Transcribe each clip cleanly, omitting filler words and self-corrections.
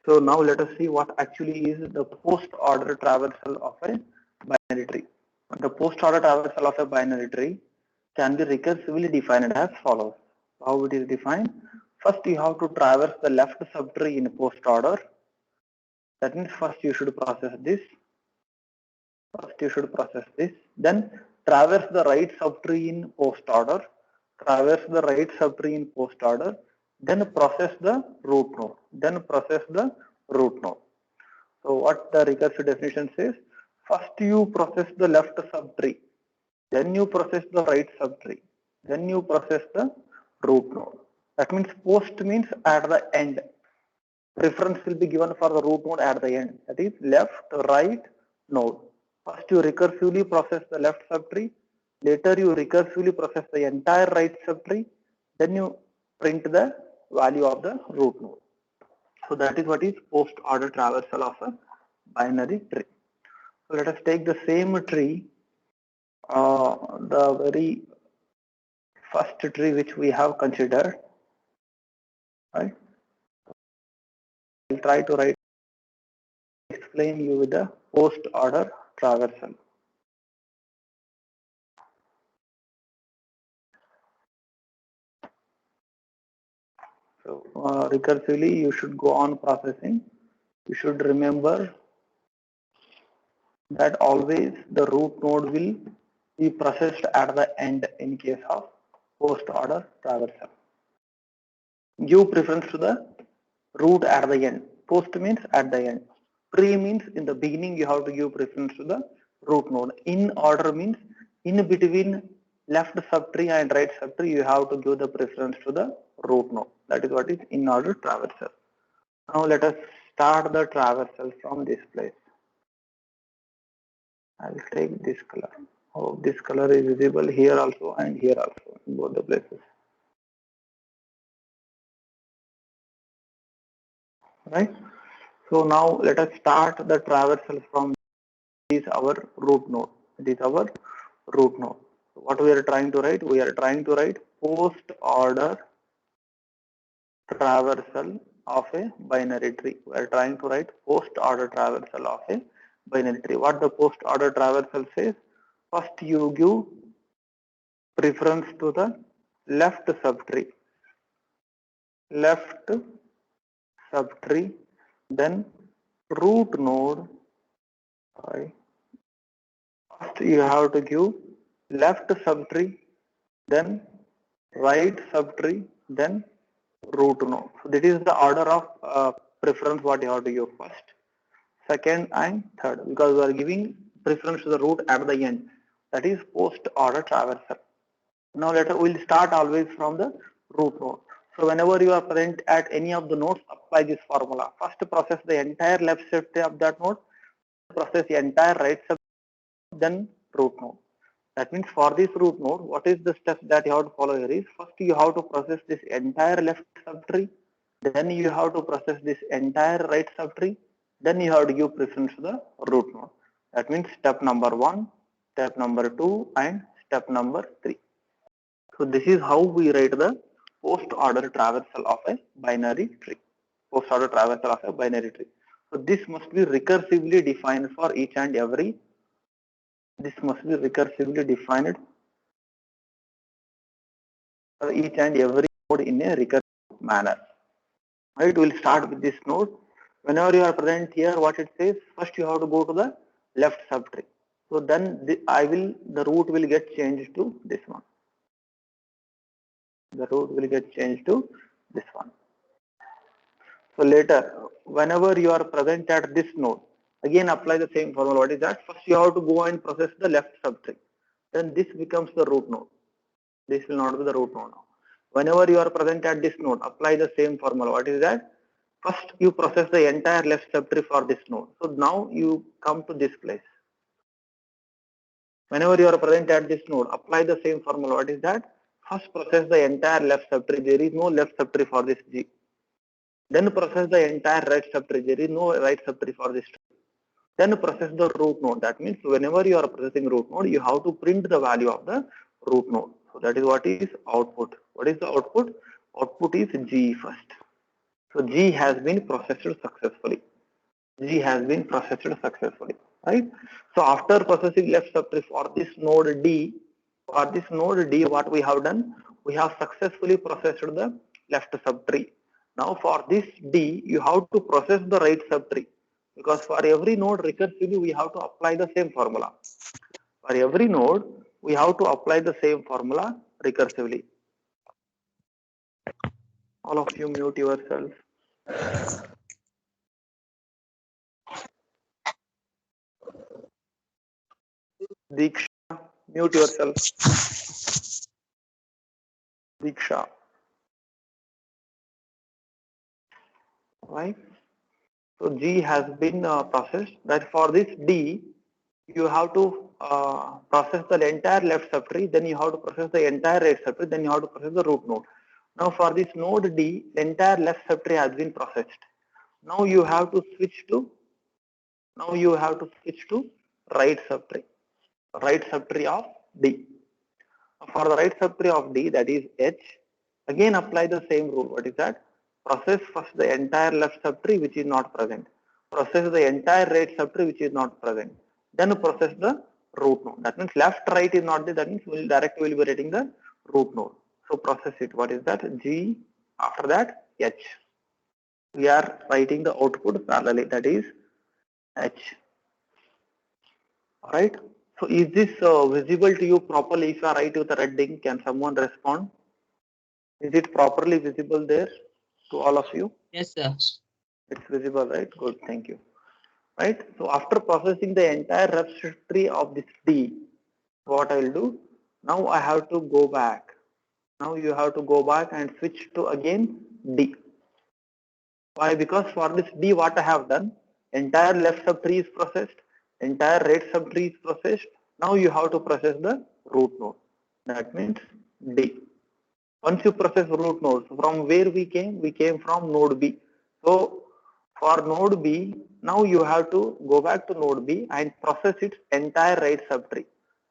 So now let us see what actually is the post order traversal of a binary tree. The post order traversal of a binary tree can be recursively defined as follows. How it is defined? First you have to traverse the left subtree in post order. That means first you should process this. Then traverse the right subtree in post order. Then process the root node. So what the recursive definition says, first you process the left subtree, then you process the right subtree, then you process the root node. That means post means at the end. Preference will be given for the root node at the end. That is left, right node. First you recursively process the left subtree, later you recursively process the entire right subtree, then you print the value of the root node. So that is what is post order traversal of a binary tree. So let us take the same tree, the very first tree which we have considered, right? I'll try to explain you with the post order traversal. So recursively you should go on processing. You should remember that always the root node will be processed at the end in case of post order traversal. Give preference to the root at the end. Post means at the end. Pre means in the beginning you have to give preference to the root node. In order means in between left subtree and right subtree you have to give the preference to the root node. That is what is in order traversal. Now let us start the traversal from this place. I will take this color. Oh, this color is visible here also and here also in both the places. Right? So now let us start the traversal from this our root node. So what we are trying to write? We are trying to write post order traversal of a binary tree. We are trying to write post order traversal of a binary tree. What the post order traversal says? First you give preference to the left subtree, then root node. Sorry. First you have to give left subtree, then right subtree, then root node. So this is the order of preference what you have to give first, second and third, because we are giving preference to the root at the end. That is post order traversal. Now we'll start always from the root node. So whenever you are present at any of the nodes, apply this formula. First process the entire left subtree of that node, process the entire right subtree, then root node. That means for this root node, what is the step that you have to follow here is, first you have to process this entire left subtree, then you have to process this entire right subtree, then you have to give preference to the root node. That means step number 1, step number 2 and step number 3. So this is how we write the post order traversal of a binary tree. So this must be recursively defined for each and every. This must be recursively defined for each and every node in a recursive manner. Right? We'll start with this node. Whenever you are present here, what it says, first you have to go to the left subtree. So then the root will get changed to this one. So later, whenever you are present at this node, again apply the same formula. What is that? First you have to go and process the left subtree. Then this becomes the root node. This will not be the root node now. Whenever you are present at this node, apply the same formula. What is that? First you process the entire left subtree for this node. So now you come to this place. Whenever you are present at this node, apply the same formula. What is that? First process the entire left subtree. There is no left subtree for this G. Then process the entire right subtree. There is no right subtree for this tree. Then process the root node. That means whenever you are processing root node, you have to print the value of the root node. So that is what is output. What is the output? Output is G first. So G has been processed successfully. G has been processed successfully, right? So after processing left subtree for this node D, what we have done? We have successfully processed the left subtree. Now for this D, you have to process the right subtree, because for every node recursively we have to apply the same formula. For every node, we have to apply the same formula recursively. All of you mute yourself. Diksha, mute yourself. Diksha. Right? So G has been processed. That for this D, you have to process the entire left subtree, then you have to process the entire right subtree, then you have to process the root node. Now for this node D, the entire left subtree has been processed. Now you have to switch to right subtree of D. For the right subtree of D, that is H, again apply the same rule. What is that? Process first the entire left subtree which is not present. Process the entire right subtree which is not present. Then process the root node. That means left, right is not there. That means we'll directly will be writing the root node. So process it. What is that? G. After that, H. We are writing the output parallelly. That is H. Alright. So is this visible to you properly? If you are right with the red ink, can someone respond? Is it properly visible there to all of you? Yes, sir. It's visible, right? Good, thank you. Right. So after processing the entire registry of this D, what I will do? Now I have to go back. Now you have to go back and switch to again D. Why? Because for this D, what I have done, entire left subtree is processed, entire right subtree is processed. Now you have to process the root node. That means D. Once you process root nodes, from where we came from node B. So for node B, now you have to go back to node B and process its entire right subtree.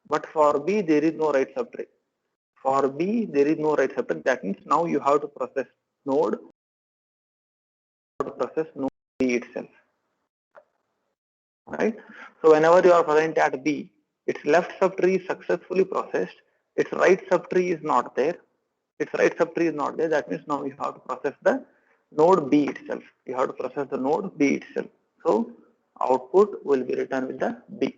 But for B, there is no right subtree. For B, there is no right subtree. That means now you have to process node B itself. Right? So whenever you are present at B, its left subtree is successfully processed, its right subtree is not there. That means now you have to process the node B itself. You have to process the node B itself. So output will be written with the B.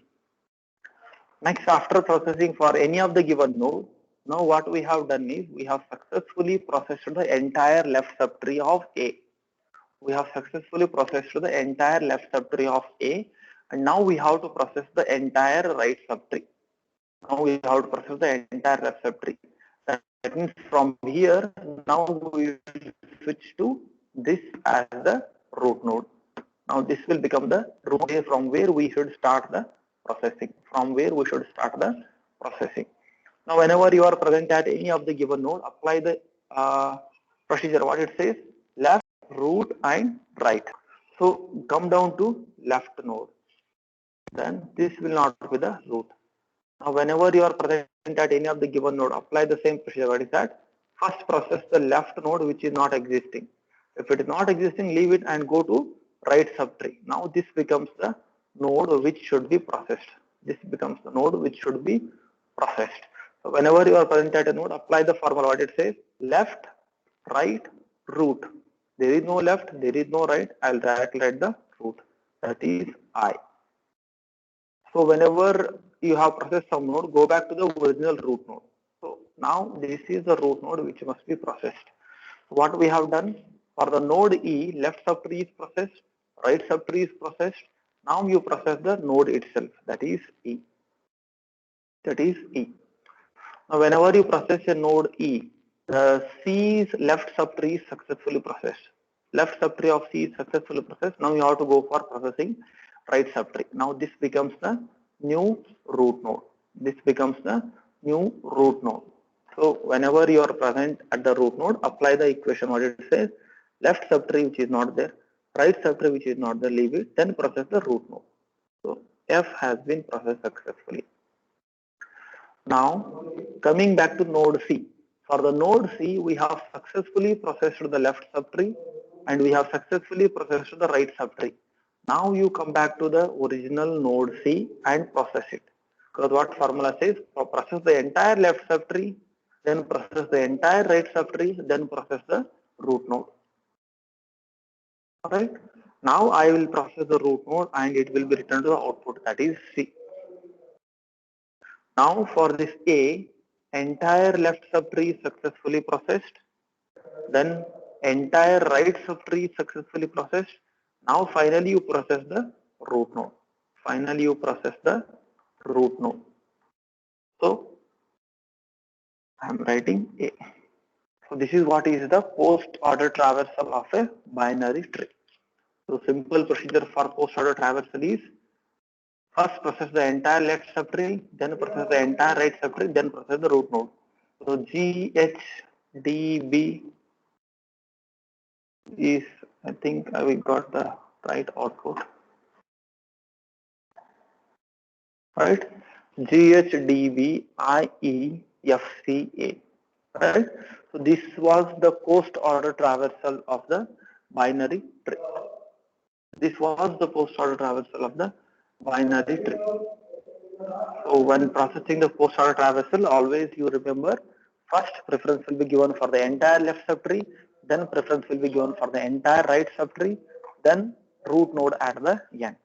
Next, after processing for any of the given node, now what we have done is we have successfully processed the entire left subtree of A. We have successfully processed the entire left subtree of A, and now we have to process the entire right subtree. Now we have to process the entire left subtree. That means from here, now we switch to this as the root node. Now this will become the root node from where we should start the processing. Now whenever you are present at any of the given node, apply the procedure. What it says? Left, root and right. So come down to left node. Then this will not be the root. Now whenever you are present at any of the given node, apply the same procedure. What is that? First process the left node which is not existing. If it is not existing, leave it and go to right subtree. Now this becomes the node which should be processed. So whenever you are present at a node, apply the formula. What it says? Left, right, root. There is no left, there is no right. I'll directly write the root. That is I. So whenever you have processed some node, go back to the original root node. So now this is the root node which must be processed. So what we have done for the node E, left subtree is processed, right subtree is processed. Now you process the node itself, that is E. Now whenever you process a node E, the C's left subtree is successfully processed. Left subtree of C is successfully processed. Now you have to go for processing right subtree. Now this becomes the new root node. So whenever you are present at the root node, apply the equation. What it says? Left subtree which is not there, right subtree which is not there, leave it. Then process the root node. So F has been processed successfully. Now coming back to node C. For the node C, we have successfully processed the left subtree and we have successfully processed the right subtree. Now you come back to the original node C and process it. Because what formula says, process the entire left subtree, then process the entire right subtree, then process the root node. Alright. Now I will process the root node and it will be returned to the output, that is C. Now for this A, entire left subtree is successfully processed, then entire right subtree is successfully processed. Now finally you process the root node. Finally you process the root node. So I am writing A. So this is what is the post order traversal of a binary tree. So simple procedure for post order traversal is first process the entire left subtree, then process the entire right subtree, then process the root node. So GHDB is, I think we got the right output. Right? GHDBIEFCA. Right? So this was the post order traversal of the binary tree. This was the post order traversal of the binary tree. So when processing the post order traversal, always you remember first preference will be given for the entire left subtree, then preference will be given for the entire right subtree, then root node at the end.